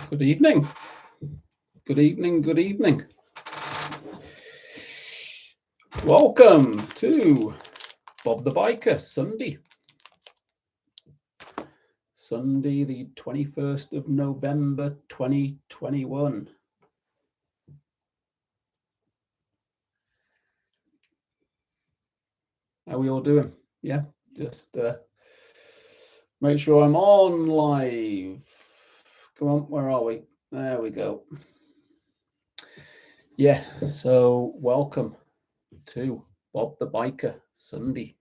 Good evening. Good evening. Good evening. Welcome to Bob the Biker Sunday. Sunday, the 21st of November, 2021. How are we all doing? Yeah, just make sure I'm on live. Come on, where are we? There we go. Yeah, so welcome to Bob the Biker Sunday,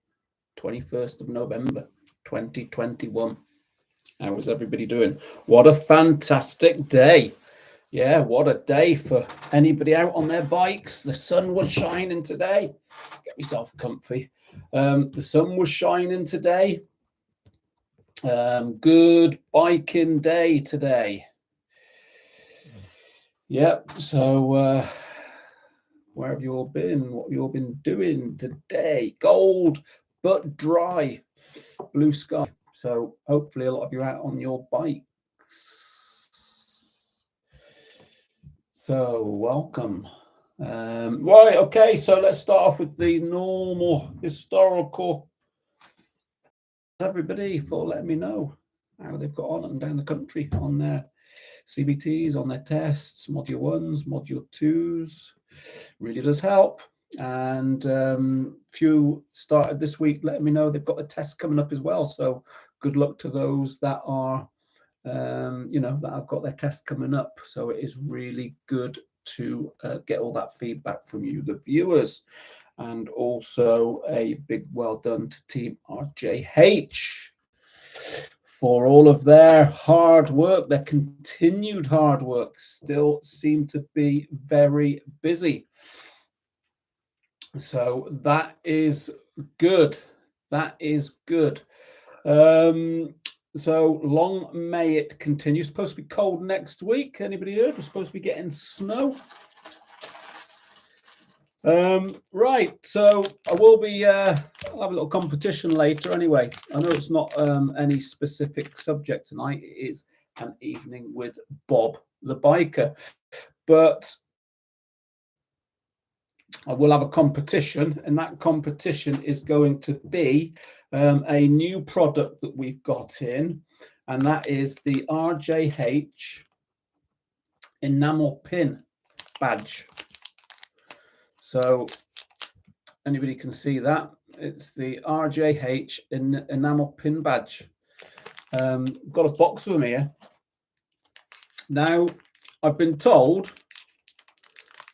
21st of November, 2021. How is everybody doing? What a fantastic day. Yeah, what a day for anybody out on their bikes. The sun was shining today. Get yourself comfy. The sun was shining today. Good biking day today. Yep, so where have you all been? What have you all been doing today? Cold but dry, blue sky. So hopefully a lot of you out on your bikes. So welcome. Right, okay, so let's start off with the normal historical. Everybody for letting me know how they've got on and down the country on their CBTs, on their tests, module 1s, module 2s. Really does help. And few started this week letting me know they've got a test coming up as well. So good luck to those that are, that have got their test coming up. So it is really good to get all that feedback from you, the viewers. And also a big well done to Team RJH for all of their hard work, their continued hard work. Still seem to be very busy. So that is good. That is good. So long may it continue. Supposed to be cold next week. Anybody heard? We're supposed to be getting snow. Right, so I will be I'll have a little competition later anyway. I know it's not any specific subject tonight. It is an evening with Bob the Biker, but I will have a competition, and that competition is going to be a new product that we've got in, and that is the RJH Enamel Pin Badge. So anybody can see that. It's the RJH Enamel Pin Badge. Got a box of them here. Now, I've been told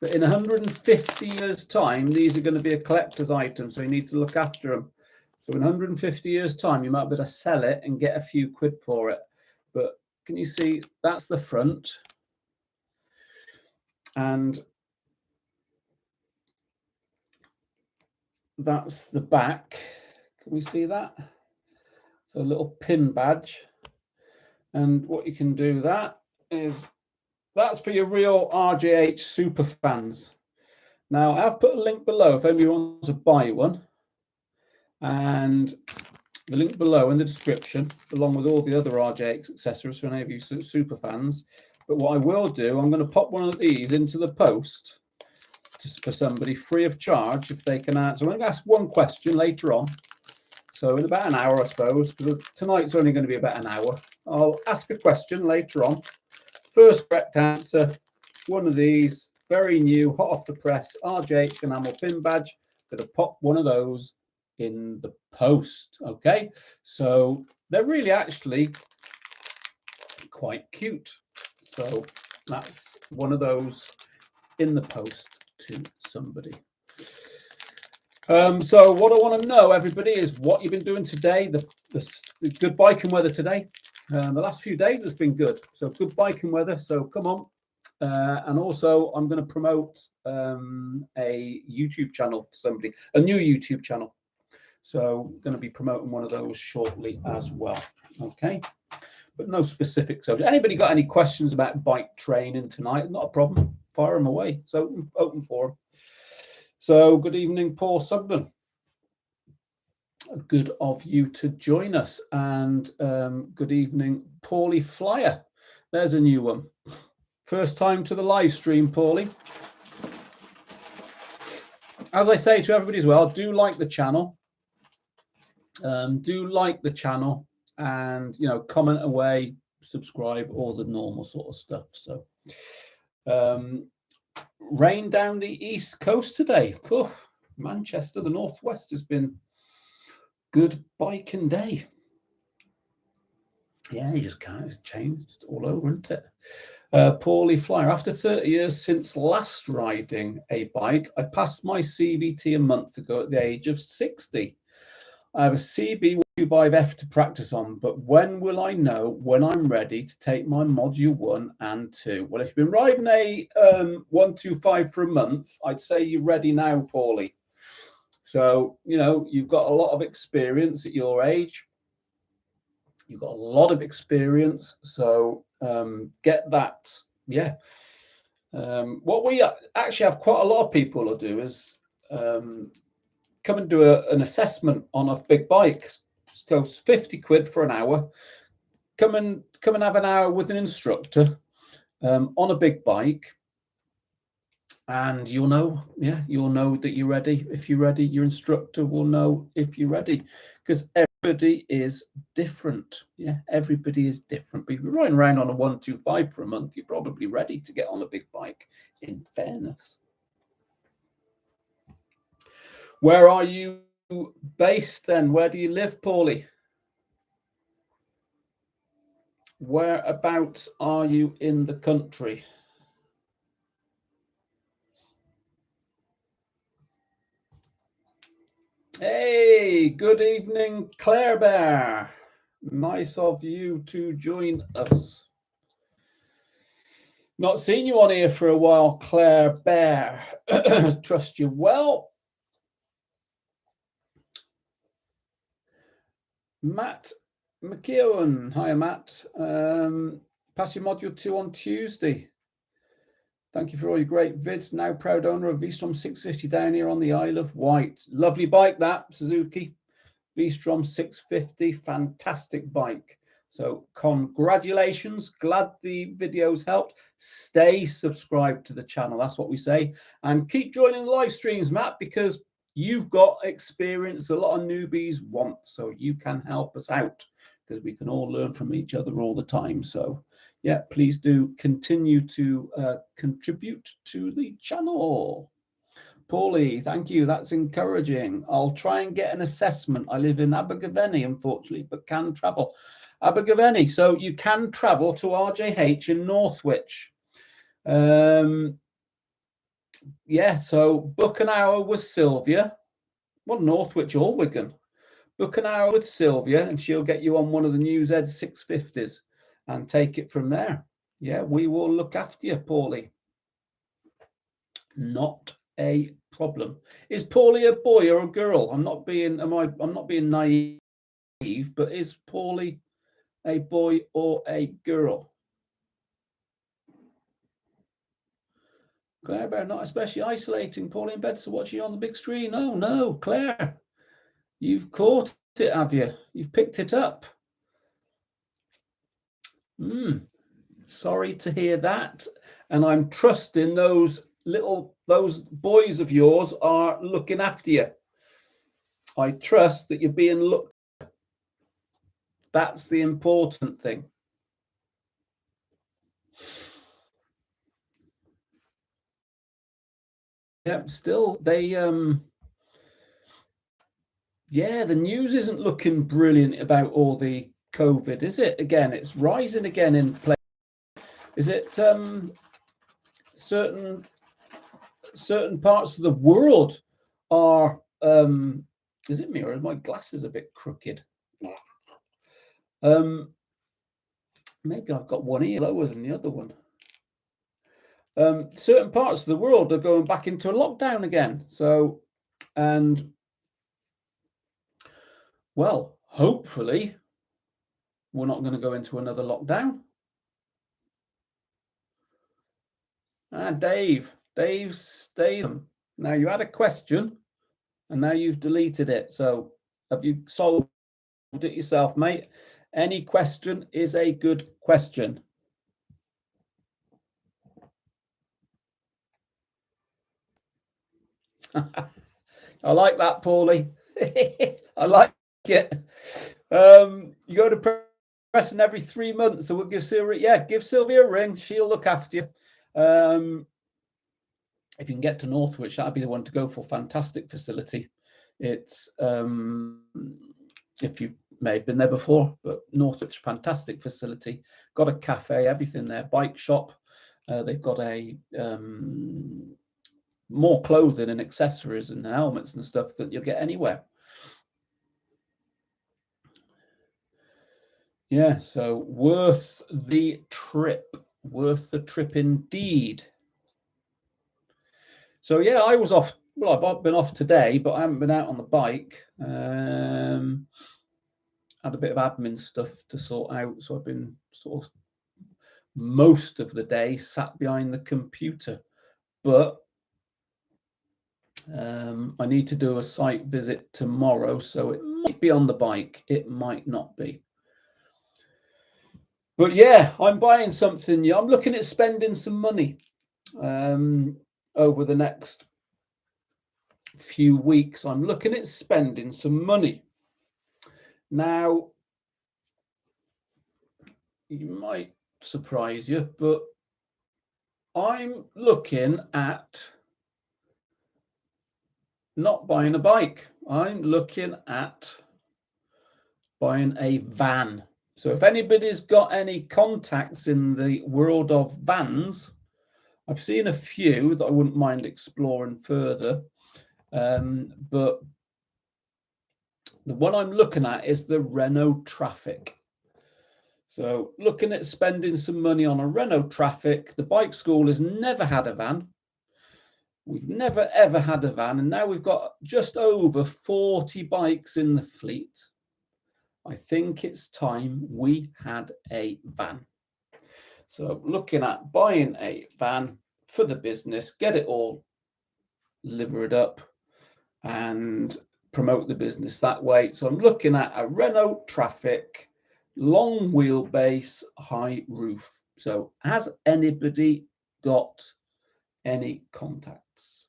that in 150 years' time, these are going to be a collector's item, so you need to look after them. So in 150 years' time, you might be able to sell it and get a few quid for it. But can you see, that's the front. And that's the back. Can we see that? So a little pin badge. And what you can do that is, that's for your real RJH super fans. Now, I've put a link below if anybody wants to buy one. And the link below in the description, along with all the other RJH accessories for any of you super fans. But what I will do, I'm going to pop one of these into the post for somebody free of charge if they can answer. I'm going to ask one question later on. So in about an hour, I suppose, because tonight's only going to be about an hour. I'll ask a question later on. First correct answer, one of these, very new, hot off the press, RJH Enamel Pin Badge. Going to pop one of those in the post. Okay, so they're really actually quite cute. So that's one of those in the post to somebody. So what I want to know, everybody, is what you've been doing today. The good biking weather today. The last few days has been good. So good biking weather. So come on. And also, I'm going to promote a YouTube channel to somebody, a new YouTube channel. So going to be promoting one of those shortly as well. Okay. But no specific subject. Anybody got any questions about bike training tonight? Not a problem. Fire them away. So open for them. So good evening, Paul Sugden. Good of you to join us. And good evening, Paulie Flyer. There's a new one. First time to the live stream, Paulie. As I say to everybody as well, do like the channel. Do like the channel and, you know, comment away, subscribe, all the normal sort of stuff. So rain down the east coast today. Oh, Manchester, the northwest has been good biking day. Yeah, you just can't. It's changed all over, isn't it? Paulie Flyer. After 30 years since last riding a bike, I passed my CBT a month ago at the age of 60. I have a CB125F to practice on, but when will I know when I'm ready to take my Module 1 and 2? Well, if you've been riding a 125 for a month, I'd say you're ready now, Paulie. So, you know, you've got a lot of experience at your age. You've got a lot of experience. So get that. Yeah. What we actually have quite a lot of people will do is come and do an assessment on a big bike. It goes 50 quid for an hour. Come and have an hour with an instructor on a big bike, and you'll know. Yeah, you'll know that you're ready. If you're ready, your instructor will know if you're ready, because everybody is different. Yeah, everybody is different. But if you're riding around on a 125 for a month, you're probably ready to get on a big bike, in fairness. Where are you based then? Where do you live, Paulie? Whereabouts are you in the country? Hey, good evening, Claire Bear. Nice of you to join us. Not seen you on here for a while, Claire Bear. Trust you well. Matt McKeown. Hi, Matt. Pass your Module 2 on Tuesday. Thank you for all your great vids. Now proud owner of V-Strom 650 down here on the Isle of Wight. Lovely bike, that, Suzuki. V-Strom 650, fantastic bike. So congratulations. Glad the videos helped. Stay subscribed to the channel. That's what we say. And keep joining the live streams, Matt, because you've got experience a lot of newbies want. So you can help us out, because we can all learn from each other all the time. So yeah, please do continue to contribute to the channel. Paulie, thank you. That's encouraging. I'll try and get an assessment. I live in Abergavenny, unfortunately, but can travel. Abergavenny, so you can travel to RJH in Northwich. Yeah, so book an hour with Sylvia. Well, Northwich or Wigan. Book an hour with Sylvia and she'll get you on one of the News Ed 650s and take it from there. Yeah, we will look after you, Paulie. Not a problem. Is Paulie a boy or a girl? I'm not being naive, but is Paulie a boy or a girl? Claire Bear, not especially isolating. Paulie in bed to watch you on the big screen. Oh no, Claire, you've caught it, have you? You've picked it up. Sorry to hear that, and I'm trusting those boys of yours are looking after you. I trust that you're being looked at. That's the important thing. Yep, still they yeah, the news isn't looking brilliant about all the COVID, is it? Again, it's rising again in place. Is it certain parts of the world are is it me or is my glasses a bit crooked? Maybe I've got one ear lower than the other one. Certain parts of the world are going back into a lockdown again. So, and well, hopefully we're not going to go into another lockdown. Dave Statham. Now you had a question and now you've deleted it. So have you solved it yourself, mate? Any question is a good question. I like that, Paulie. I like it. You go to Preston every 3 months, so we'll give Sylvia a ring. She'll look after you. If you can get to Northwich, that'd be the one to go for. Fantastic facility. It's if you may have been there before, but Northwich, fantastic facility. Got a cafe, everything there, bike shop. They've got a more clothing and accessories and helmets and stuff that you'll get anywhere. Yeah, so worth the trip indeed. So yeah, I was off. Well, I've been off today, but I haven't been out on the bike. Had a bit of admin stuff to sort out, so I've been sort of most of the day sat behind the computer. But I need to do a site visit tomorrow, so it might be on the bike. It might not be. But yeah, I'm buying something. I'm looking at spending some money over the next few weeks. I'm looking at spending some money. Now, you might surprise you, but I'm looking at not buying a bike. I'm looking at buying a van. So if anybody's got any contacts in the world of vans, I've seen a few that I wouldn't mind exploring further. But the one I'm looking at is the Renault Traffic. So looking at spending some money on a Renault Traffic. The bike school has never had a van. We've never, ever had a van. And now we've got just over 40 bikes in the fleet. I think it's time we had a van. So looking at buying a van for the business, get it all livered up and promote the business that way. So I'm looking at a Renault Traffic, long wheelbase, high roof. So has anybody got any contacts?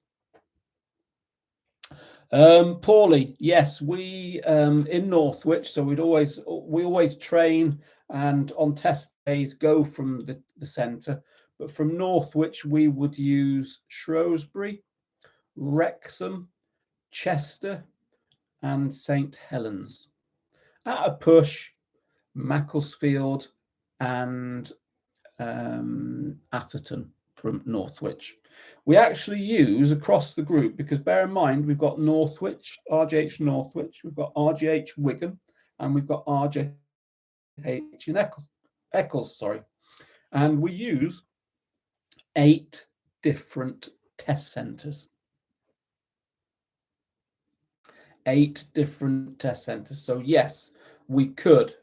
Paulie, yes, we in Northwich, so we always train and on test days go from the centre, but from Northwich we would use Shrewsbury, Wrexham, Chester and St Helens. At a push, Macclesfield and Atherton from Northwich. We actually use across the group, because bear in mind, we've got Northwich, RJH Northwich, we've got RJH Wigan, and we've got RJH in Eccles, sorry. And we use 8 different test centres. 8 different test centres. So yes, we could.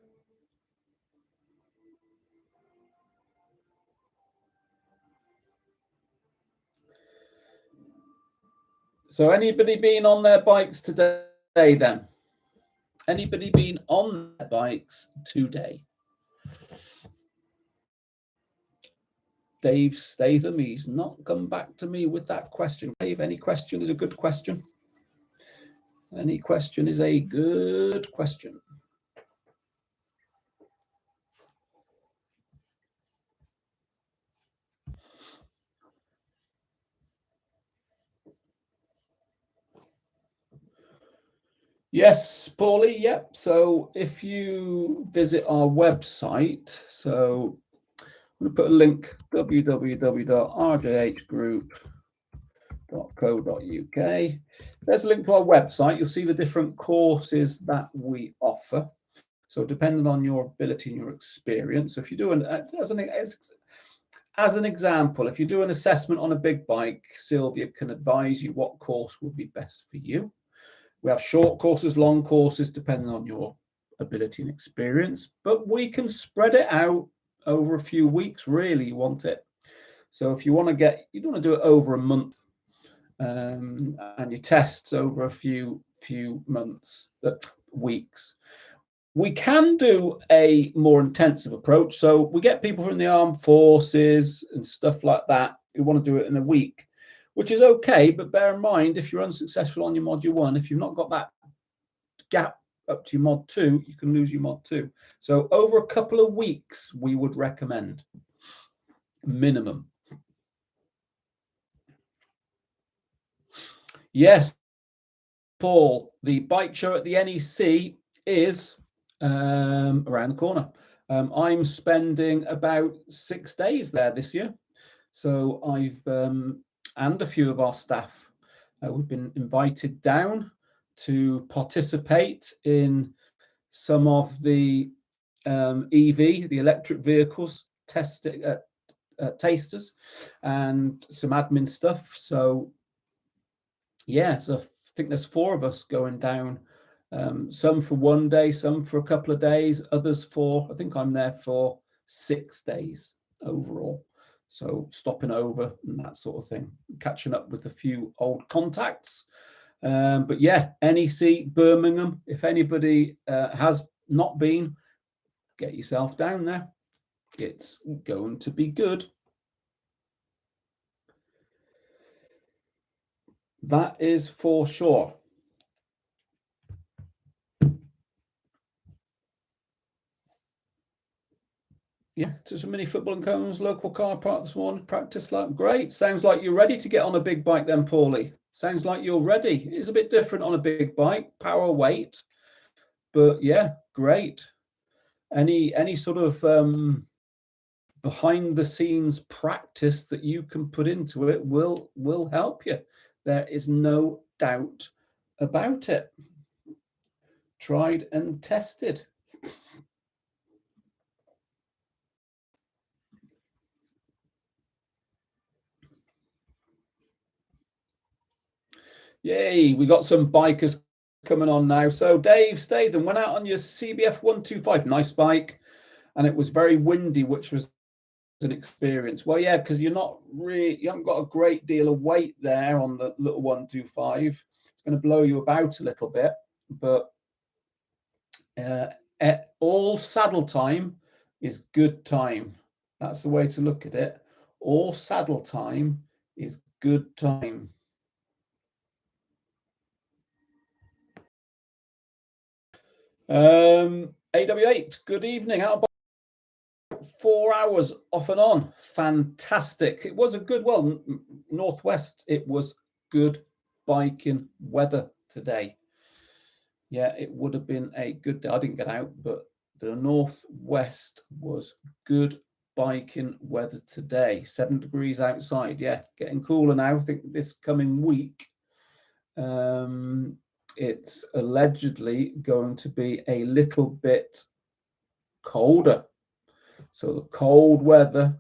So anybody been on their bikes today then? Anybody been on their bikes today? Dave Statham, he's not come back to me with that question. Dave, any question is a good question. Any question is a good question. Yes, Paulie, yep. So if you visit our website, so I'm going to put a link, www.rjhgroup.co.uk. There's a link to our website. You'll see the different courses that we offer. So depending on your ability and your experience, if you do as an example, if you do an assessment on a big bike, Sylvia can advise you what course will be best for you. We have short courses, long courses, depending on your ability and experience, but we can spread it out over a few weeks, really, you want it. So if you want to you don't want to do it over a month, and your tests over a few months, weeks. We can do a more intensive approach. So we get people from the armed forces and stuff like that who want to do it in a week. which is okay, but bear in mind, if you're unsuccessful on your module 1, if you've not got that gap up to your mod 2, you can lose your mod 2. So over a couple of weeks, we would recommend minimum. Yes, Paul, the bike show at the NEC is around the corner. I'm spending about 6 days there this year. So I've, and a few of our staff, we've been invited down to participate in some of the EV, the electric vehicles tasters, and some admin stuff. So yeah, so I think there's 4 of us going down, some for 1 day, some for a couple of days, others for, I think I'm there for 6 days overall. So stopping over and that sort of thing, catching up with a few old contacts. But yeah, NEC Birmingham, if anybody has not been, get yourself down there. It's going to be good. That is for sure. Yeah, to some mini football and cones, local car park this morning, practice like great. Sounds like you're ready to get on a big bike then, Paulie. Sounds like you're ready. It's a bit different on a big bike, power, weight, but yeah, great. Any sort of behind the scenes practice that you can put into it will help you. There is no doubt about it. Tried and tested. Yay, we got some bikers coming on now. So Dave Statham went out on your CBF 125, nice bike, and it was very windy, which was an experience. Well, yeah, because you haven't got a great deal of weight there on the little 125. It's going to blow you about a little bit, but all saddle time is good time. That's the way to look at it. All saddle time is good time. AW8, good evening. Out about 4 hours off and on. Fantastic. It was a good, well, Northwest, it was good biking weather today. Yeah, it would have been a good day. I didn't get out, but the Northwest was good biking weather today. 7 degrees outside. Yeah, getting cooler now. I think this coming week, it's allegedly going to be a little bit colder. So the cold weather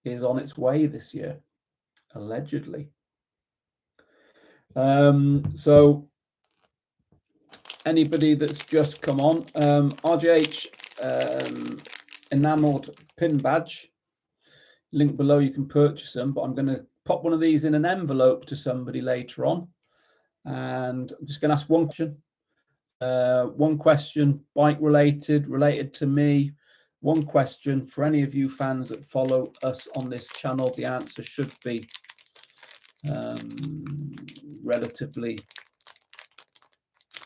is on its way this year, allegedly. So anybody that's just come on, RJH Enameled Pin Badge, link below, you can purchase them, but I'm going to pop one of these in an envelope to somebody later on. And I'm just going to ask one question, bike related to me. One question for any of you fans that follow us on this channel. The answer should be relatively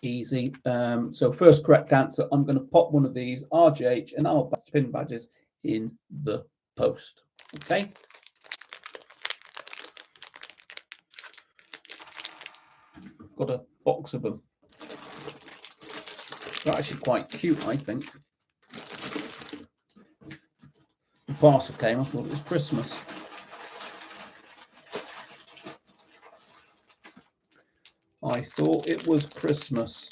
easy. So first correct answer, I'm going to pop one of these RJH Enamel Pin Badges in the post. Okay. Got a box of them. They're actually quite cute, I think. The parcel came, I thought it was Christmas. I thought it was Christmas.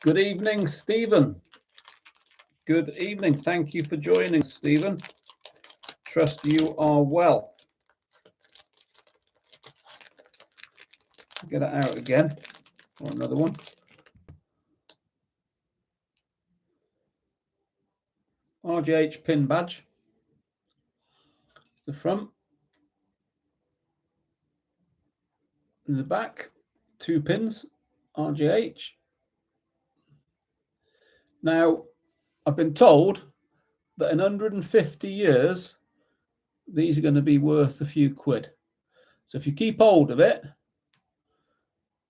Good evening, Stephen. Good evening. Thank you for joining, Stephen. Trust you are well. Get it out again, or another one. RJH pin badge. The front. The back. 2 pins. RJH. Now, I've been told that in 150 years, these are going to be worth a few quid. So if you keep hold of it,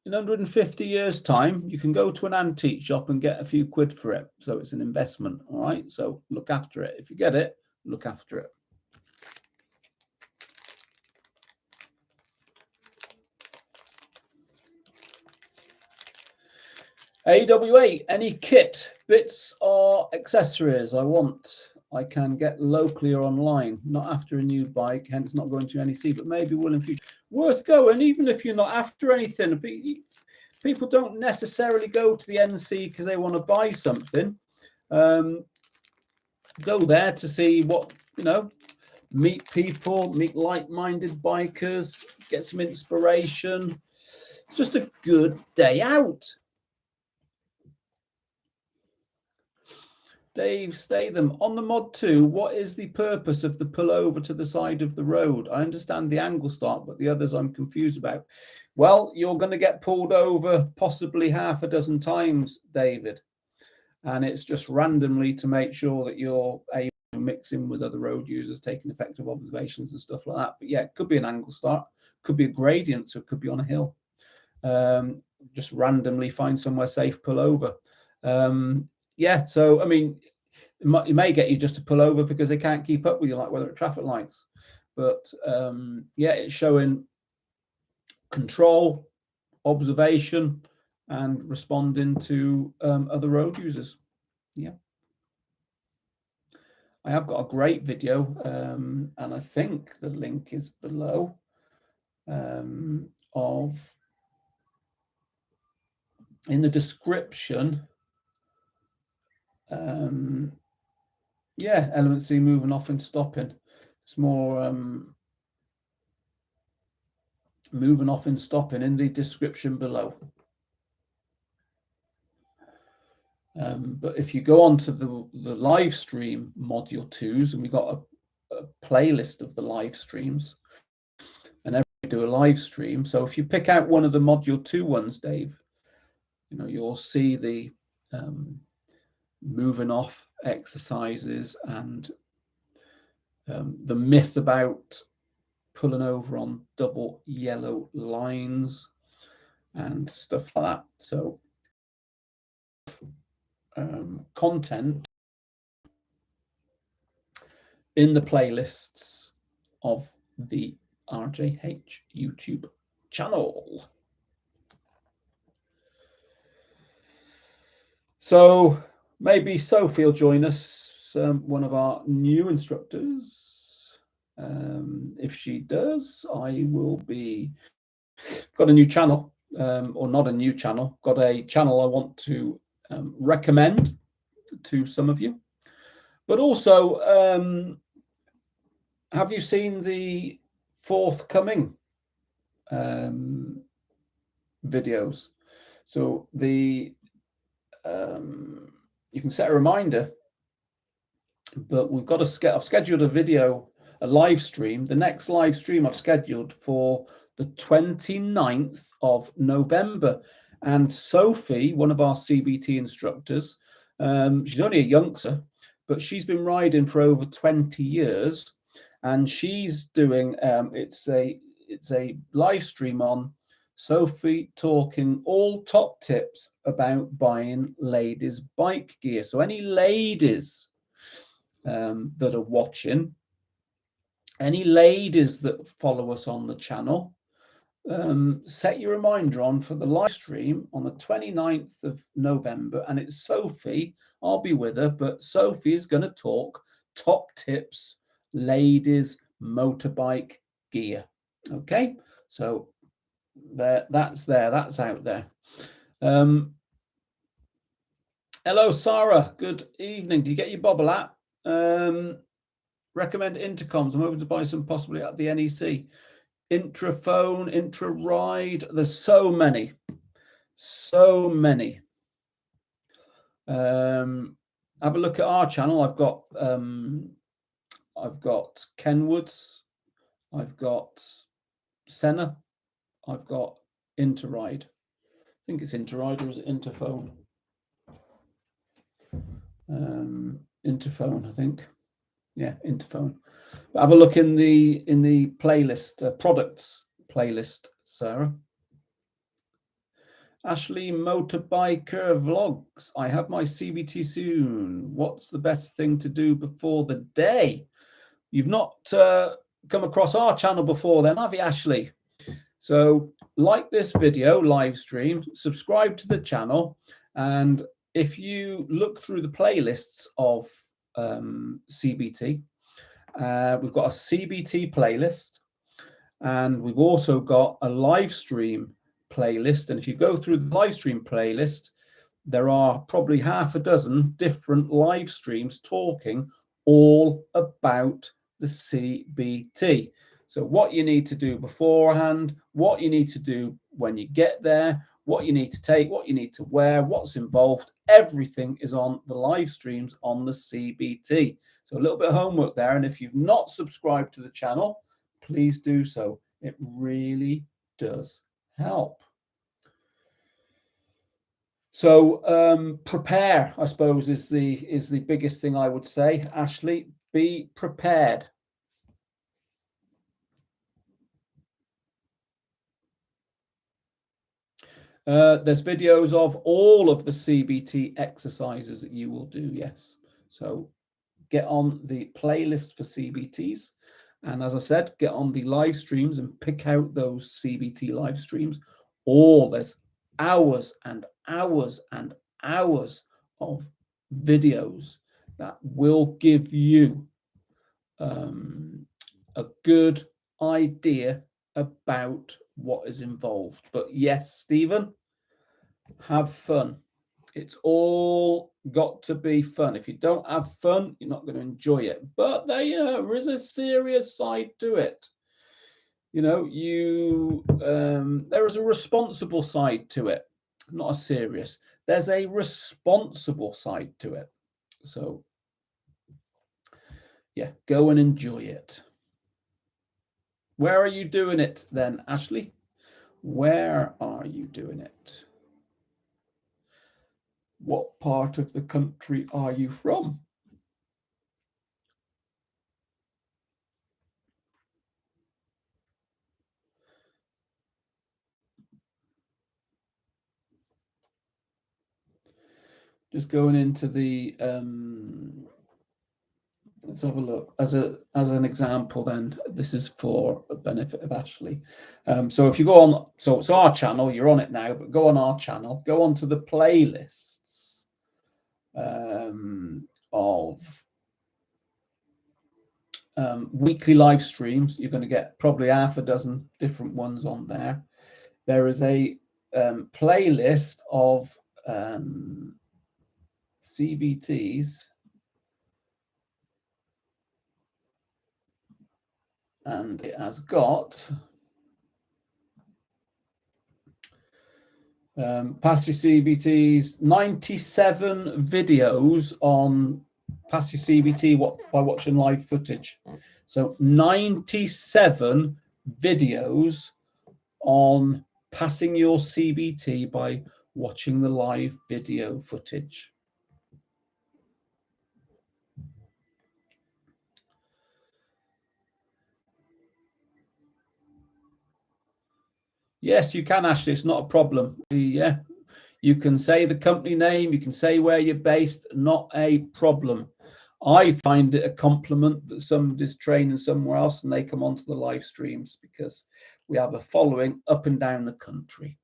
in 150 years' time, you can go to an antique shop and get a few quid for it. So it's an investment, all right? So look after it. If you get it, look after it. AWA, any kit, bits or accessories I can get locally or online, not after a new bike, hence not going to NEC, but maybe will in future. Worth going, even if you're not after anything. People don't necessarily go to the NC because they want to buy something. Go there to see what, meet people, meet like-minded bikers, get some inspiration. It's just a good day out. Dave Statham, on the Mod 2, what is the purpose of the pull over to the side of the road? I understand the angle start, but the others I'm confused about. Well, you're going to get pulled over possibly half a dozen times, David. And it's just randomly to make sure that you're able to mix in with other road users, taking effective observations and stuff like that. But yeah, it could be an angle start, could be a gradient, so it could be on a hill. Just randomly find somewhere safe, pull over. Yeah, so I mean, it may get you just to pull over because they can't keep up with you, like whether at traffic lights. But yeah, it's showing control, observation, and responding to other road users. Yeah, I have got a great video, and I think the link is below in the description. Yeah, element C, moving off and stopping. It's more moving off and stopping in the description below. But if you go on to the live stream module 2s, and we've got a playlist of the live streams, and every do a live stream. So if you pick out one of the module 2 ones, Dave, you'll see the moving off exercises and the myth about pulling over on double yellow lines and stuff like that. So content in the playlists of the RJH YouTube channel. So maybe Sophie will join us, one of our new instructors. If she does, I will be got a new channel, or not a new channel, got a channel I want to recommend to some of you. But also, have you seen the forthcoming videos? So you can set a reminder, but we've got I've scheduled a video, a live stream. The next live stream I've scheduled for the 29th of November. And Sophie, one of our CBT instructors, she's only a youngster, but she's been riding for over 20 years. And she's doing, it's a live stream on Sophie talking all top tips about buying ladies' bike gear. So any ladies that are watching, any ladies that follow us on the channel, set your reminder on for the live stream on the 29th of November. And it's Sophie. I'll be with her, but Sophie is going to talk top tips, ladies' motorbike gear. Okay, so that's out there. Hello, Sarah. Good evening. Do you get your Bobble Hat? Recommend intercoms. I'm hoping to buy some possibly at the NEC. Intraphone, intra-ride. There's so many. Have a look at our channel. I've got Kenwoods. I've got Senna. I've got Interride. I think it's Interride, or is it Interphone? Interphone, I think. Yeah, Interphone. But have a look in the playlist, products playlist, Sarah. Ashley, Motorbiker Vlogs. I have my CBT soon. What's the best thing to do before the day? You've not come across our channel before then, have you, Ashley? So like this video, live stream, subscribe to the channel, and if you look through the playlists of CBT, we've got a CBT playlist, and we've also got a live stream playlist. And if you go through the live stream playlist, there are probably half a dozen different live streams talking all about the CBT. So what you need to do beforehand, what you need to do when you get there, what you need to take, what you need to wear, what's involved, everything is on the live streams on the CBT. So a little bit of homework there. And if you've not subscribed to the channel, please do so. It really does help. So prepare, I suppose, is the biggest thing I would say. Ashley, be prepared. There's videos of all of the CBT exercises that you will do, yes. So get on the playlist for CBTs. And as I said, get on the live streams and pick out those CBT live streams. There's hours and hours and hours of videos that will give you a good idea about what is involved. But yes, Stephen, have fun. It's all got to be fun. If you don't have fun, you're not going to enjoy it. But there is a serious side to it. There is a responsible side to it, not a serious. There's a responsible side to it. So, yeah, go and enjoy it. Where are you doing it then, Ashley? Where are you doing it? What part of the country are you from? Just going into the let's have a look. As an example, then this is for the benefit of Ashley. So if you go on, so it's our channel, you're on it now, but go on our channel, go onto the playlists of weekly live streams. You're going to get probably half a dozen different ones on there. There is a playlist of CBTs, and it has got past your CBTs, 97 videos on past your CBT by watching live footage. So 97 videos on passing your CBT by watching the live video footage. Yes, you can, Ashley. It's not a problem. Yeah, you can say the company name. You can say where you're based. Not a problem. I find it a compliment that somebody's training somewhere else and they come onto the live streams, because we have a following up and down the country.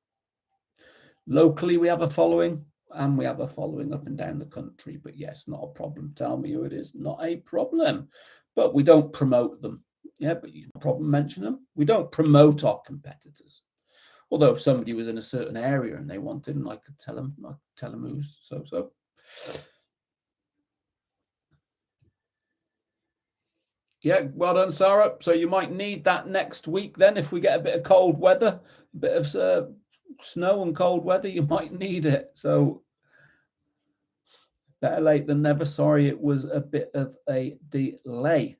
Locally, we have a following, and we have a following up and down the country. But yes, not a problem. Tell me who it is. Not a problem. But we don't promote them. Yeah, but you no problem mention them. We don't promote our competitors. Although if somebody was in a certain area and they wanted, and I could tell them who's so. Yeah, well done, Sarah. So you might need that next week then. If we get a bit of cold weather, a bit of snow and cold weather, you might need it. So better late than never. Sorry, it was a bit of a delay.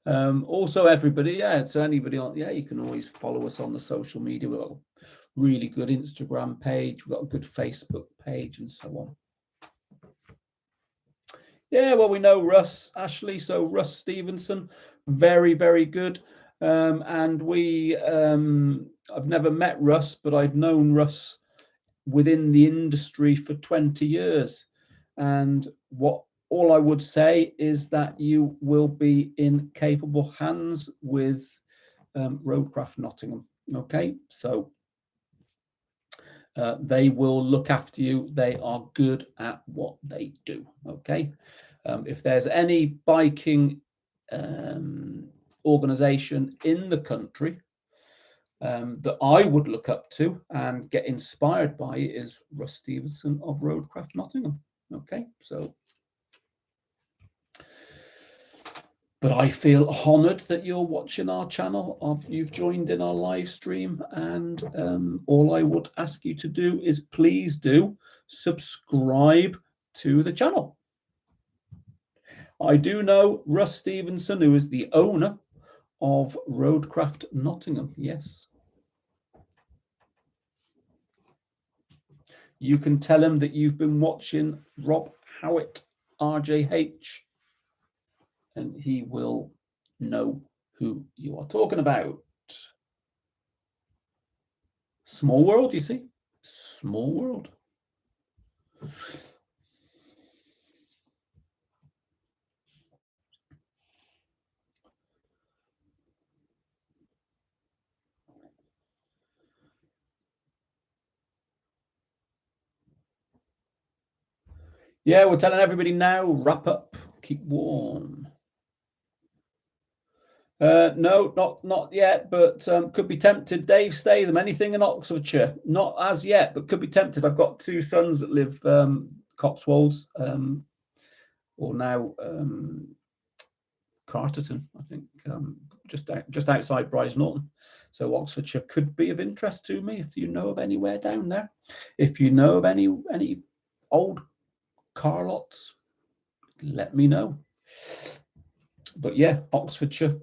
Also, everybody, so anybody on, you can always follow us on the social media. We've got a really good Instagram page, we've got a good Facebook page, and so on. Yeah, well, we know Russ Ashley, so Russ Stevenson, very, very good. And I've never met Russ, but I've known Russ within the industry for 20 years. And all I would say is that you will be in capable hands with Roadcraft Nottingham. Okay, so they will look after you. They are good at what they do. Okay, if there's any biking organization in the country that I would look up to and get inspired by, is Russ Stevenson of Roadcraft Nottingham. Okay, so, but I feel honoured that you're watching our channel, you've joined in our live stream, and all I would ask you to do is please do subscribe to the channel. I do know Russ Stevenson, who is the owner of Roadcraft Nottingham. Yes. You can tell him that you've been watching Rob Howitt, RJH, and he will know who you are talking about. Small world, you see? Small world. Yeah, we're telling everybody now, wrap up, keep warm. No, not yet, but could be tempted. Dave Statham, anything in Oxfordshire? Not as yet, but could be tempted. I've got two sons that live Cotswolds, or now Carterton, I think, just outside Brize Norton. So Oxfordshire could be of interest to me if you know of anywhere down there. If you know of any old car lots, let me know. But yeah, Oxfordshire,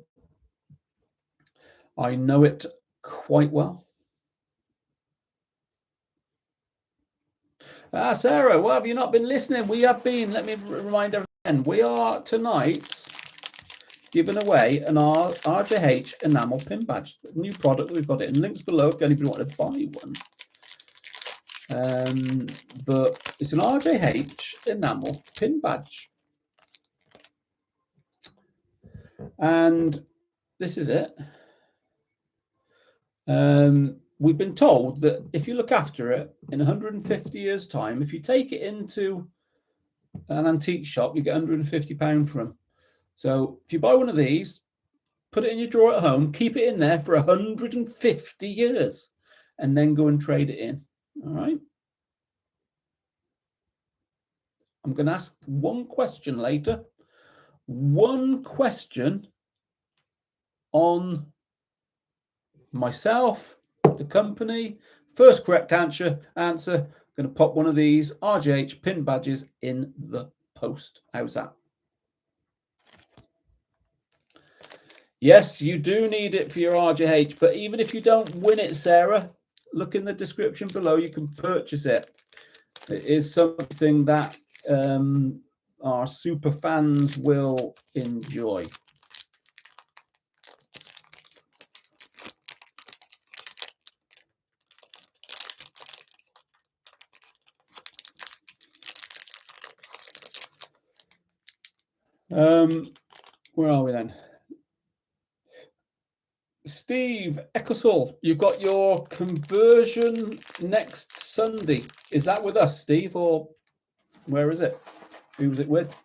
I know it quite well. Sarah, well, have you not been listening? We have been. Let me remind everyone, we are tonight giving away an RJH Enamel Pin Badge, a new product. We've got it in links below if anybody wanted to buy one. But it's an RJH Enamel Pin Badge. And this is it. We've been told that if you look after it in 150 years' time, if you take it into an antique shop, you get £150 for them. So if you buy one of these, put it in your drawer at home, keep it in there for 150 years, and then go and trade it in. All right. I'm going to ask one question later. One question on myself, the company. First correct answer. I'm going to pop one of these RJH pin badges in the post. How's that? Yes, you do need it for your RJH, but even if you don't win it, Sarah, look in the description below. You can purchase it. It is something that our super fans will enjoy. Where are we then? Steve Ecclesall, you've got your conversion next Sunday. Is that with us, Steve, or where is it? Who was it with?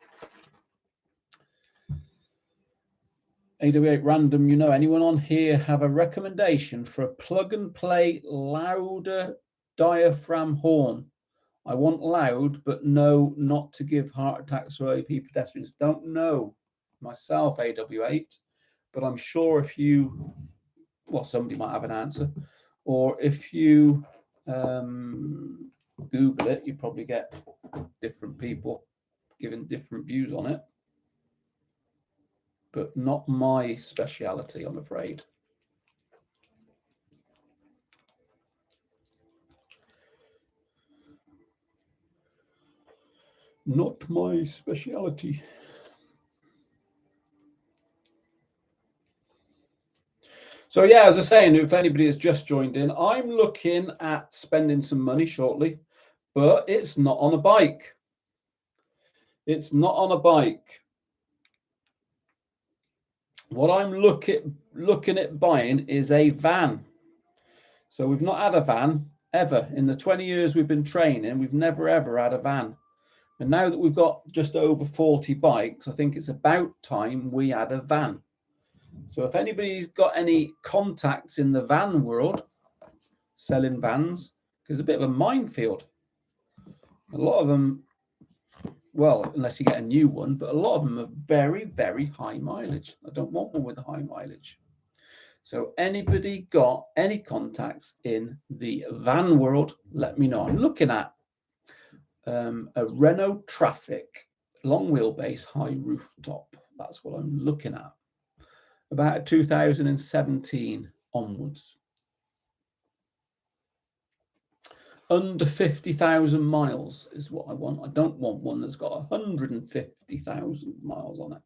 AW8 Random, you know, anyone on here have a recommendation for a plug-and-play louder diaphragm horn? I want loud, but no, not to give heart attacks or AP pedestrians. Don't know myself, AW8, but I'm sure if you, well, somebody might have an answer, or if you Google it, you probably get different people giving different views on it. But not my speciality, I'm afraid. Not my speciality. So yeah, as I was saying, if anybody has just joined in, I'm looking at spending some money shortly, but it's not on a bike. It's not on a bike. What I'm looking at buying is a van. So we've not had a van ever. In the 20 years we've been training, we've never ever had a van. And now that we've got just over 40 bikes, I think it's about time we had a van. So if anybody's got any contacts in the van world, selling vans, because it's a bit of a minefield. A lot of them, well, unless you get a new one, but a lot of them are very, very high mileage. I don't want one with a high mileage. So anybody got any contacts in the van world, let me know. I'm looking at a Renault Traffic long wheelbase high rooftop. That's what I'm looking at. About 2017 onwards. Under 50,000 miles is what I want. I don't want one that's got 150,000 miles on it.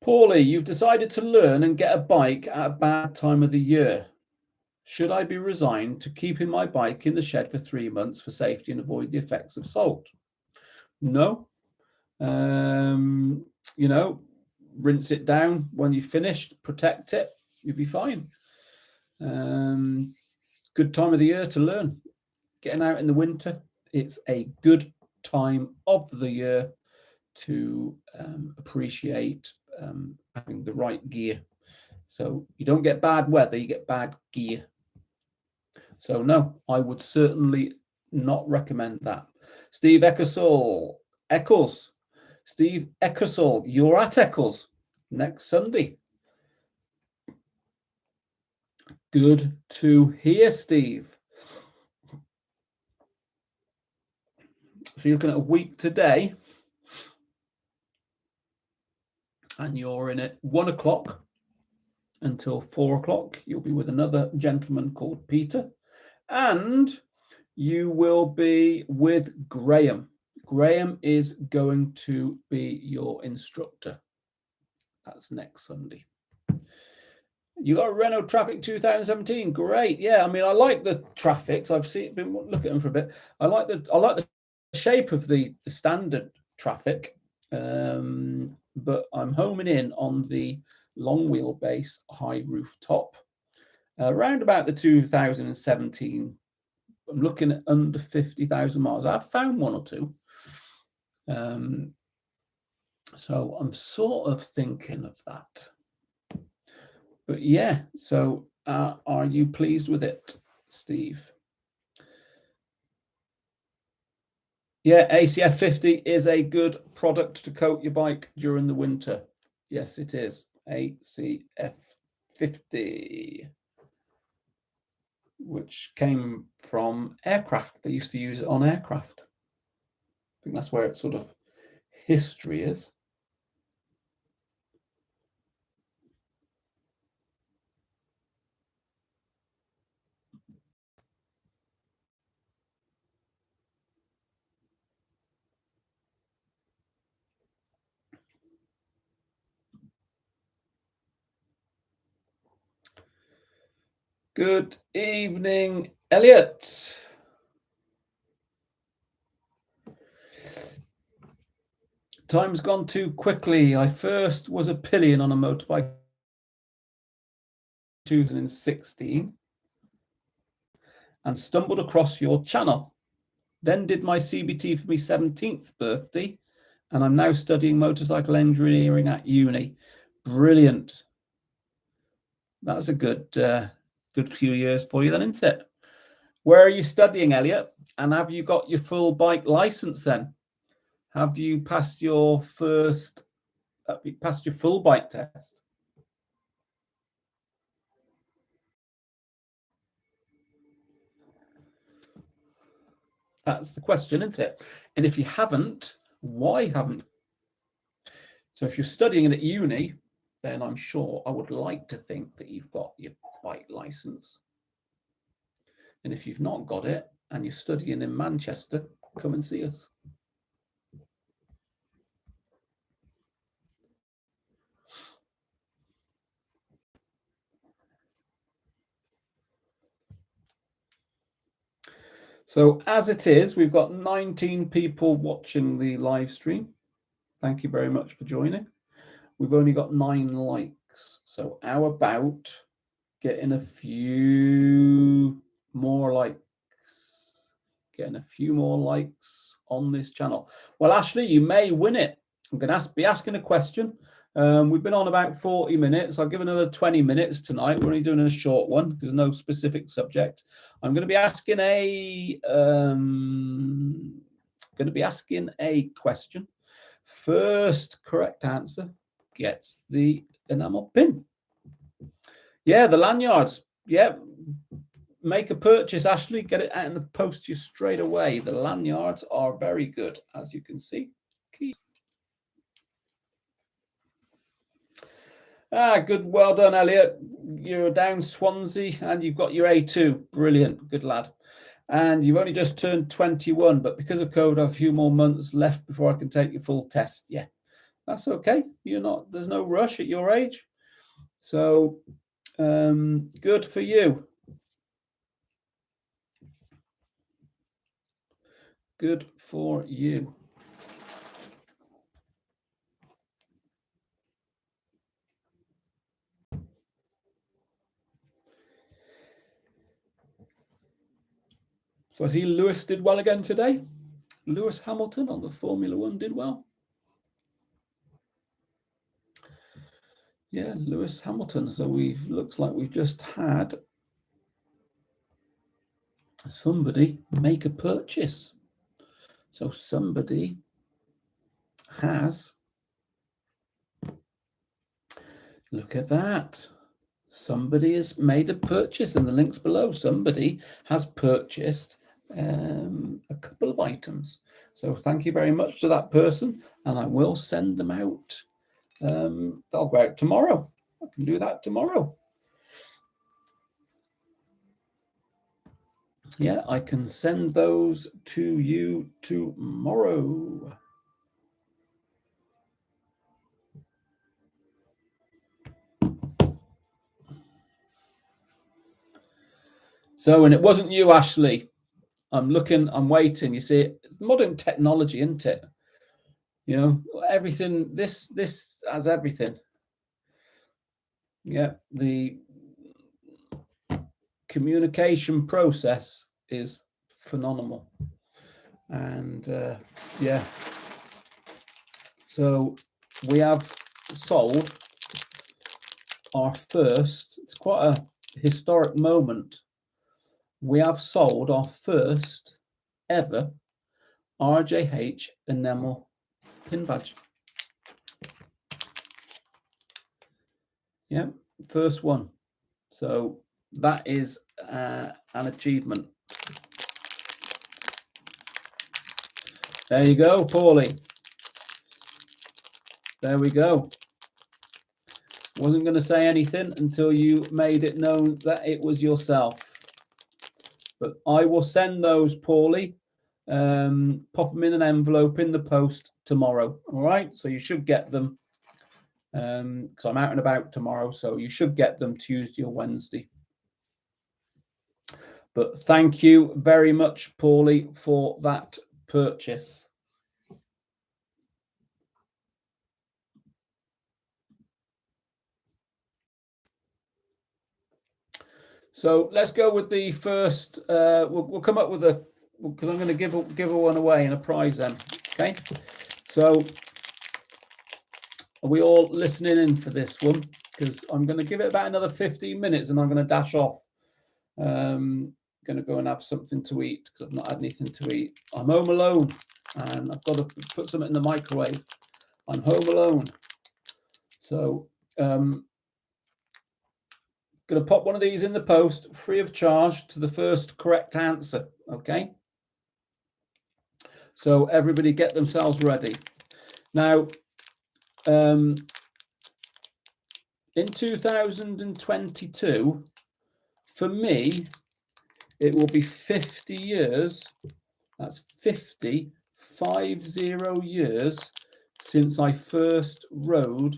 Paulie, you've decided to learn and get a bike at a bad time of the year. Should I be resigned to keeping my bike in the shed for 3 months for safety and avoid the effects of salt? No. You know, rinse it down when you've finished, protect it, you'll be fine. Good time of the year to learn. Getting out in the winter, it's a good time of the year to appreciate having the right gear. So you don't get bad weather, you get bad gear. So no, I would certainly not recommend that. Steve Eccles. Steve Eckersall, you're at Eccles next Sunday. Good to hear, Steve. So you're looking at a week today, and you're in at 1 o'clock until 4 o'clock. You'll be with another gentleman called Peter, and you will be with Graham. Graham is going to be your instructor. That's next Sunday. You got a Renault Traffic 2017. Great. Yeah, I mean, I like the Traffics. I've been looking at them for a bit. I like the shape of the standard Traffic, but I'm homing in on the long wheelbase high rooftop. Around about the 2017, I'm looking at under 50,000 miles. I've found one or two. So I'm sort of thinking of that. But yeah, so are you pleased with it, Steve? Yeah, ACF 50 is a good product to coat your bike during the winter. Yes, it is. ACF 50, which came from aircraft. They used to use it on aircraft. I think that's where its sort of history is. Good evening, Elliot. Time's gone too quickly. I first was a pillion on a motorbike in 2016 and stumbled across your channel. Then did my CBT for my 17th birthday, and I'm now studying motorcycle engineering at uni. Brilliant. That's a good few years for you then, isn't it? Where are you studying, Elliot? And have you got your full bike license then? Have you passed your full bike test? That's the question, isn't it? And if you haven't, why haven't? So if you're studying at uni, then I'm sure I would like to think that you've got your bike license. And if you've not got it and you're studying in Manchester, come and see us. So as it is, we've got 19 people watching the live stream. Thank you very much for joining. We've only got 9 likes. So how about getting a few more likes? Getting a few more likes on this channel. Well, Ashley, you may win it. I'm going to be asking a question. We've been on about 40 minutes. I'll give another 20 minutes tonight. We're only doing a short one because there's no specific subject. I'm going to be asking a question. First correct answer gets the enamel pin. Yeah, the lanyards. Yeah. Make a purchase, Ashley. Get it out in the post to you straight away. The lanyards are very good, as you can see. Good. Well done, Elliot. You're down Swansea and you've got your A2. Brilliant. Good lad. And you've only just turned 21, but because of COVID, I have a few more months left before I can take your full test. Yeah, that's okay. There's no rush at your age. So good for you. Good for you. So I see Lewis did well again today. Lewis Hamilton on the Formula One did well. Yeah, Lewis Hamilton. So looks like we've just had somebody make a purchase. So somebody has, look at that. Somebody has made a purchase in the links below. Somebody has purchased a couple of items. So thank you very much to that person, and I will send them out. They'll go out tomorrow. I can do that tomorrow. Yeah, I can send those to you tomorrow. So, and it wasn't you, Ashley. I'm waiting. You see, it's modern technology, isn't it? Everything, this has everything. Yeah, the communication process is phenomenal. And yeah, so we have sold our first, it's quite a historic moment. We have sold our first ever RJH Enamel Pin Badge. Yeah, first one. So that is an achievement. There you go, Paulie. There we go. Wasn't going to say anything until you made it known that it was yourself. But I will send those, Paulie. Pop them in an envelope in the post tomorrow. All right, so you should get them. Because I'm out and about tomorrow, so you should get them Tuesday or Wednesday. But thank you very much, Paulie, for that purchase. So let's go with the first. We'll come up with because I'm going to give one away in a prize then. Okay. So are we all listening in for this one? Because I'm going to give it about another 15 minutes and I'm going to dash off. Going to go and have something to eat because I've not had anything to eat. I'm home alone and I've got to put something in the microwave. I'm home alone. So going to pop one of these in the post free of charge to the first correct answer. Okay. So everybody get themselves ready. Now, in 2022, for me, it will be 50 years That's 50 years since I first rode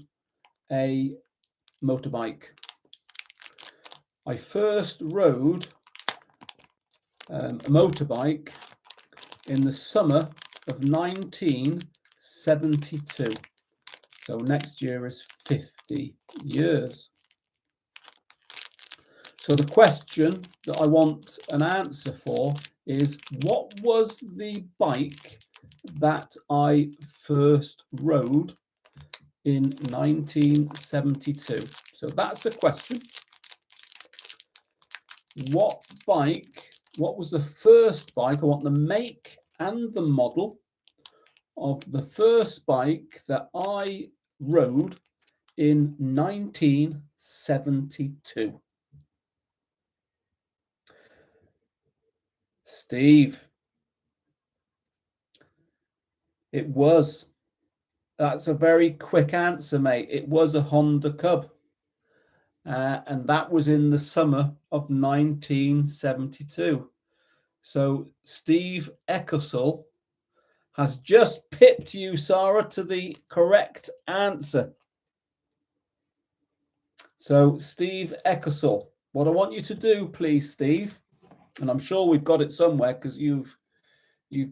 a motorbike. I first rode a motorbike in the summer of 1972. So next year is 50 years. So the question that I want an answer for is, what was the bike that I first rode in 1972? So that's the question. What was the first bike? I want the make and the model of the first bike that I rode in 1972. Steve. That's a very quick answer, mate. It was a Honda Cub. And that was in the summer of 1972. So Steve Eckersall has just pipped you, Sarah, to the correct answer. So Steve Eckersall, what I want you to do, please, Steve, and I'm sure we've got it somewhere because you've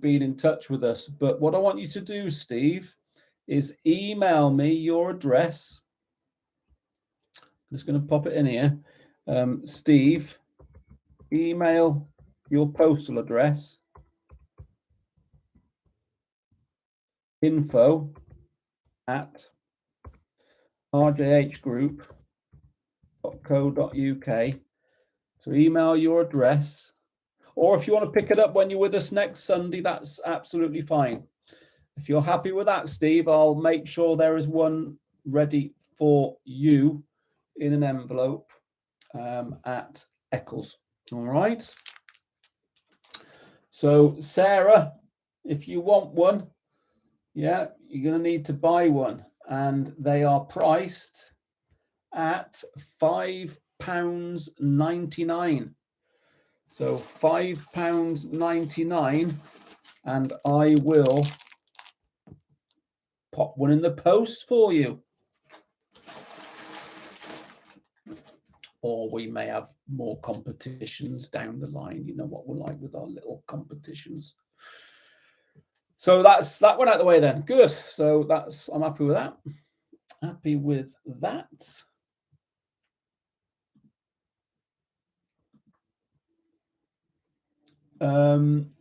been in touch with us, but what I want you to do, Steve, is email me your address. I'm just going to pop it in here. Steve, email your postal address, info@rjhgroup.co.uk. So email your address, or if you want to pick it up when you're with us next Sunday, that's absolutely fine. If you're happy with that, Steve, I'll make sure there is one ready for you in an envelope at Eccles. All right. So Sarah, if you want one, yeah, you're going to need to buy one, and they are priced at £5.99. So £5.99, and I will pop one in the post for you. Or we may have more competitions down the line. You know what we're like with our little competitions. So that's that one out of the way then. Good. So I'm happy with that. Happy with that.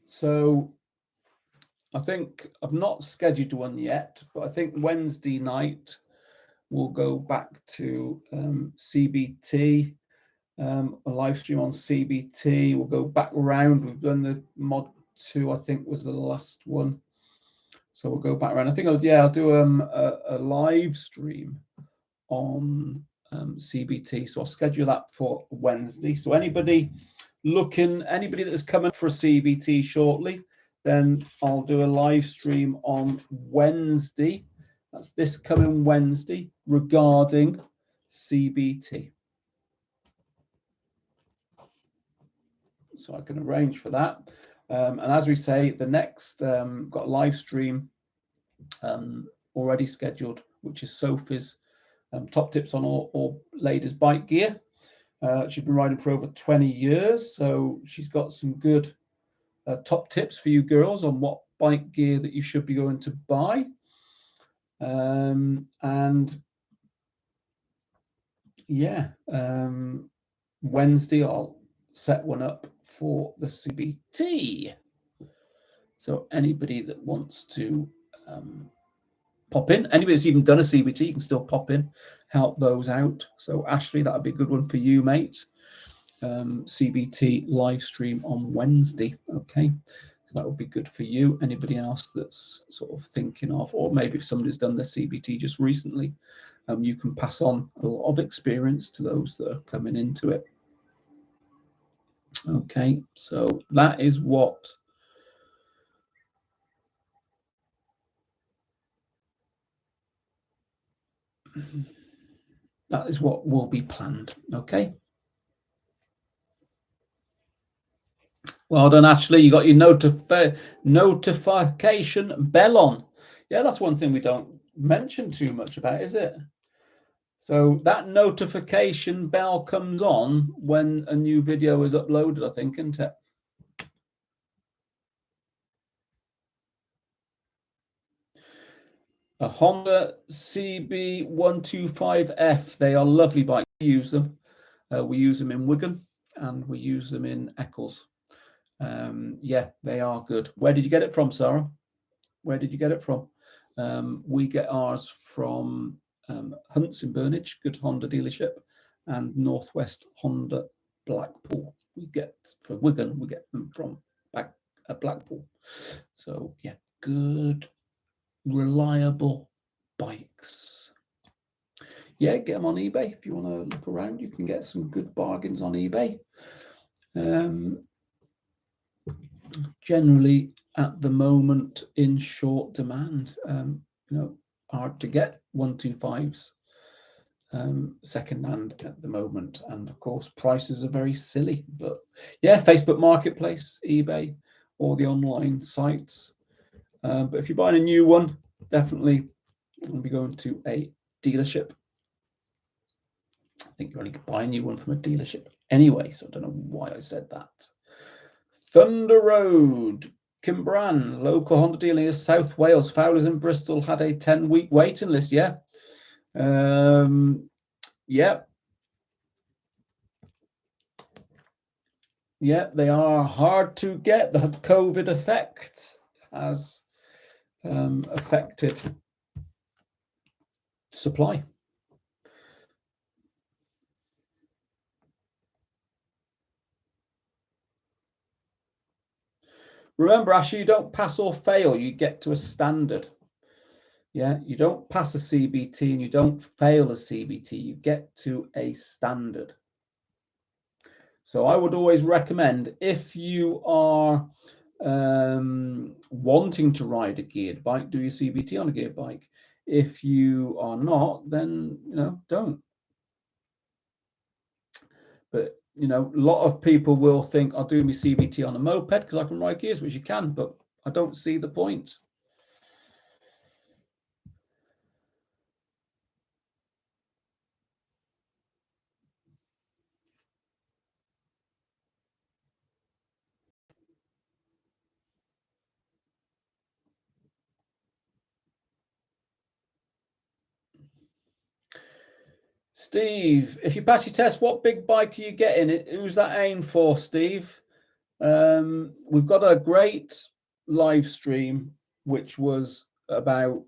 So I think I've not scheduled one yet, but I think Wednesday night we'll go back to CBT, a live stream on CBT. We'll go back around. We've done the Mod 2, I think was the last one. So we'll go back around. I think I'll do a live stream on CBT. So I'll schedule that for Wednesday. So anybody that is coming for a CBT shortly, then I'll do a live stream on Wednesday. That's this coming Wednesday regarding CBT. So I can arrange for that. And as we say, the next got a live stream already scheduled, which is Sophie's top tips on all ladies' bike gear. She's been riding for over 20 years, so she's got some good top tips for you girls on what bike gear that you should be going to buy. And yeah, Wednesday I'll set one up for the CBT. So anybody that wants to pop in, anybody that's even done a CBT, you can still pop in, help those out. So Ashley, that'd be a good one for you, mate. CBT live stream on Wednesday. Okay, so that would be good for you. Anybody else that's sort of thinking of, or maybe if somebody's done their CBT just recently, you can pass on a lot of experience to those that are coming into it. Okay, so that is what will be planned. Okay. Well done, Ashley. You got your notification bell on. Yeah, that's one thing we don't mention too much about, is it? So that notification bell comes on when a new video is uploaded, I think, isn't it? A Honda CB125F. They are lovely bikes. We use them. We use them in Wigan and we use them in Eccles. Yeah, they are good. Where did you get it from, Sarah? Where did you get it from? We get ours from Hunts in Burnage, good Honda dealership, and Northwest Honda Blackpool. We get for Wigan, we get them from Blackpool. So yeah, good, reliable bikes. Yeah, get them on eBay if you want to look around. You can get some good bargains on eBay. Generally, at the moment, in short demand. Hard to get 125s second-hand at the moment, and of course prices are very silly. But yeah, Facebook Marketplace, eBay, or the online sites. But if you're buying a new one, definitely be going to a dealership. I think you only can buy a new one from a dealership anyway, so I don't know why I said that. Thunder Road, Kimbran, local Honda dealer in South Wales. Fowlers in Bristol had a 10-week waiting list. Yeah. Yeah. Yeah, they are hard to get. The COVID effect has affected supply. Remember, Ashley, you don't pass or fail. You get to a standard. Yeah, you don't pass a CBT and you don't fail a CBT. You get to a standard. So I would always recommend, if you are wanting to ride a geared bike, do your CBT on a geared bike. If you are not, then don't. But a lot of people will think, I'll do my CBT on a moped because I can ride gears, which you can, but I don't see the point. Steve, if you pass your test, what big bike are you getting? Who's that aimed for, Steve? We've got a great live stream, which was about,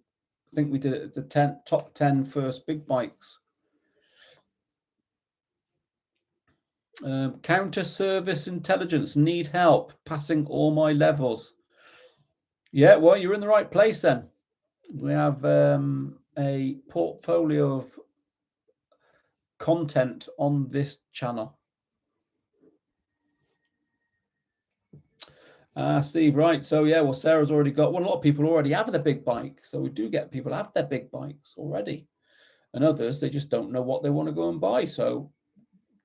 I think we did it at the top 10 first big bikes. Counter service intelligence, need help passing all my levels. Yeah, well, you're in the right place then. We have a portfolio of content on this channel. Steve, right. So yeah, well, Sarah's already got one. A lot of people already have their big bike. So we do get people have their big bikes already. And others, they just don't know what they want to go and buy. So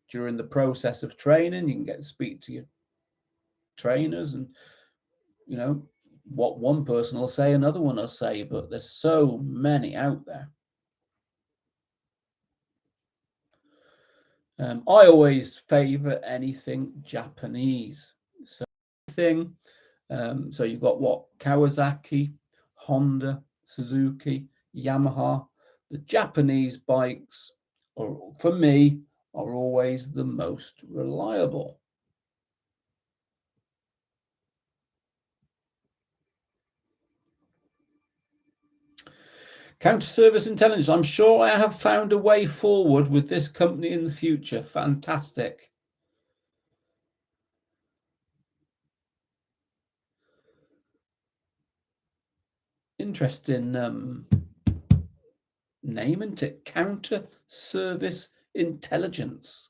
during the process of training, you can get to speak to your trainers, and what one person will say, another one will say, but there's so many out there. I always favor anything Japanese. So anything. So you've got Kawasaki, Honda, Suzuki, Yamaha. The Japanese bikes, for me, are always the most reliable. Counter service intelligence. I'm sure I have found a way forward with this company in the future. Fantastic. Interesting name, isn't it? Counter service intelligence.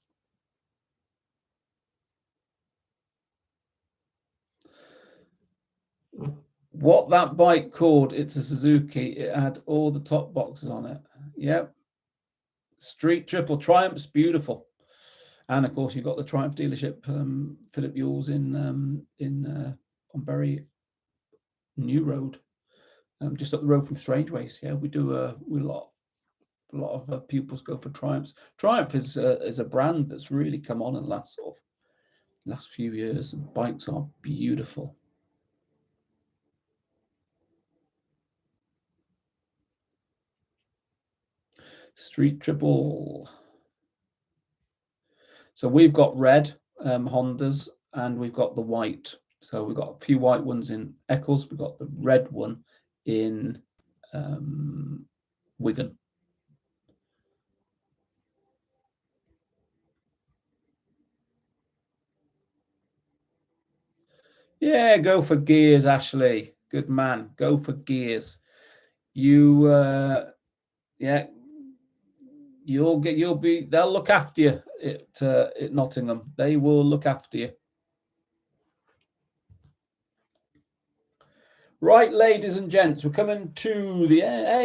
What that bike called, it's a Suzuki. It had all the top boxes on it. Yep. Street Triple Triumph's beautiful. And of course, you've got the Triumph dealership, Philip Yules on Bury New Road, just up the road from Strangeways. Yeah, we do a lot of pupils go for Triumphs. Triumph is a brand that's really come on in the last few years. Bikes are beautiful. Street Triple. So we've got red Hondas and we've got the white. So we've got a few white ones in Eccles. We've got the red one in Wigan. Yeah, go for gears, Ashley. Good man. Go for gears. You, yeah, they'll look after you at Nottingham. They will look after you. Right, ladies and gents, we're coming to the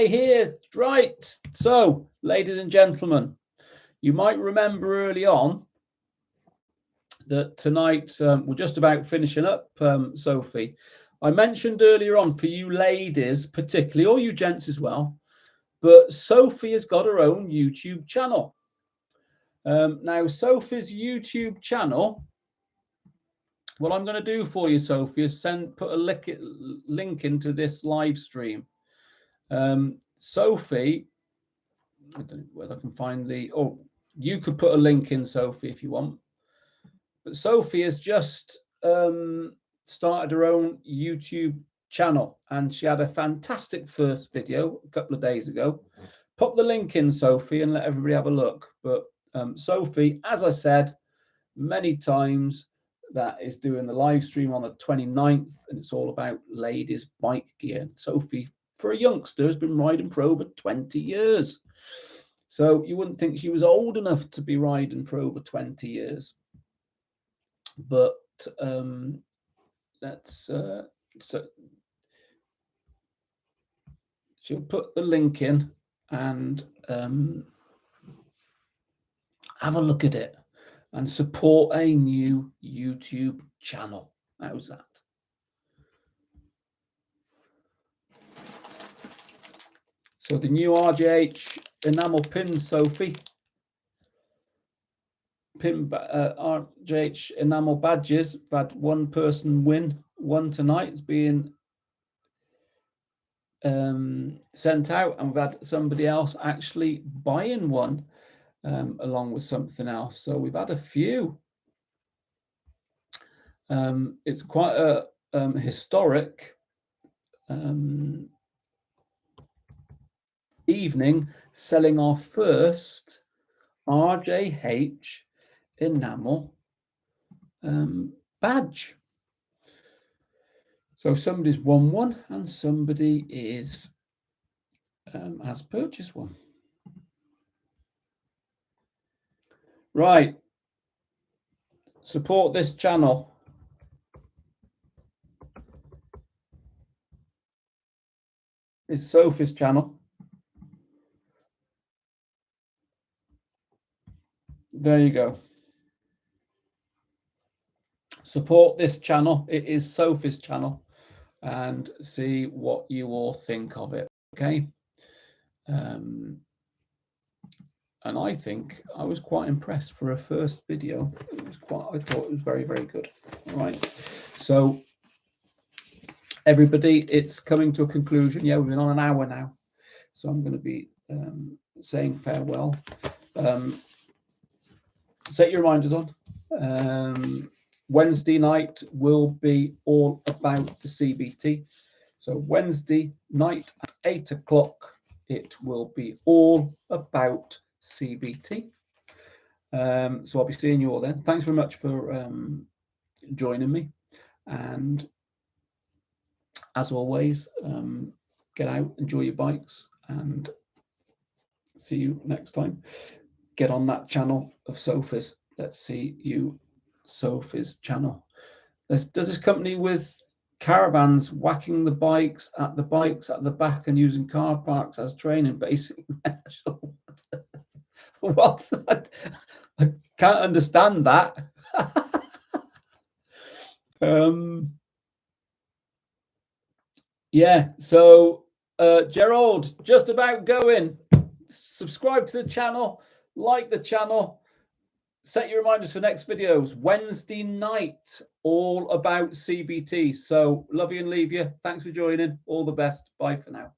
here. Right. So, ladies and gentlemen, you might remember early on that tonight we're just about finishing up, Sophie. I mentioned earlier on for you ladies, particularly, or you gents as well, but Sophie has got her own YouTube channel. Now, Sophie's YouTube channel, what I'm going to do for you, Sophie, is put a link into this live stream. Sophie, I don't know whether I can find you could put a link in, Sophie, if you want. But Sophie has just started her own YouTube channel, and she had a fantastic first video a couple of days ago. Pop the link in, Sophie, and let everybody have a look. But Sophie, as I said many times, that is doing the live stream on the 29th, and it's all about ladies' bike gear. Sophie, for a youngster, has been riding for over 20 years. So you wouldn't think she was old enough to be riding for over 20 years. But so she'll put the link in and have a look at it and support a new YouTube channel. How's that? So the new RJH Enamel Pin, Sophie. RJH Enamel Badges. We've had one person win one tonight. It's being sent out, and we've had somebody else actually buying one along with something else. So we've had a few. It's quite a historic evening, selling our first RJH Enamel badge. So somebody's won one and somebody has purchased one. Right. Support this channel. It's Sophie's channel. There you go. Support this channel. It is Sophie's channel, and see what you all think of it. Okay. And I think I was quite impressed for a first video. I thought it was very, very good. All right. So everybody, it's coming to a conclusion. Yeah, we've been on an hour now. So I'm going to be saying farewell. Set your reminders on. Wednesday night will be all about the CBT. So Wednesday night at 8 o'clock, it will be all about CBT. So I'll be seeing you all then. Thanks very much for joining me. And as always, get out, enjoy your bikes, and see you next time. Get on that channel of Sophie's. Let's see you, Sophie's channel. Does this company with caravans whacking the bikes at the back and using car parks as training, basically? What? I can't understand that. Yeah, so Gerald, just about going. Subscribe to the channel, like the channel, set your reminders for next videos. Wednesday night, all about CBT. So love you and leave you. Thanks for joining. All the best. Bye for now.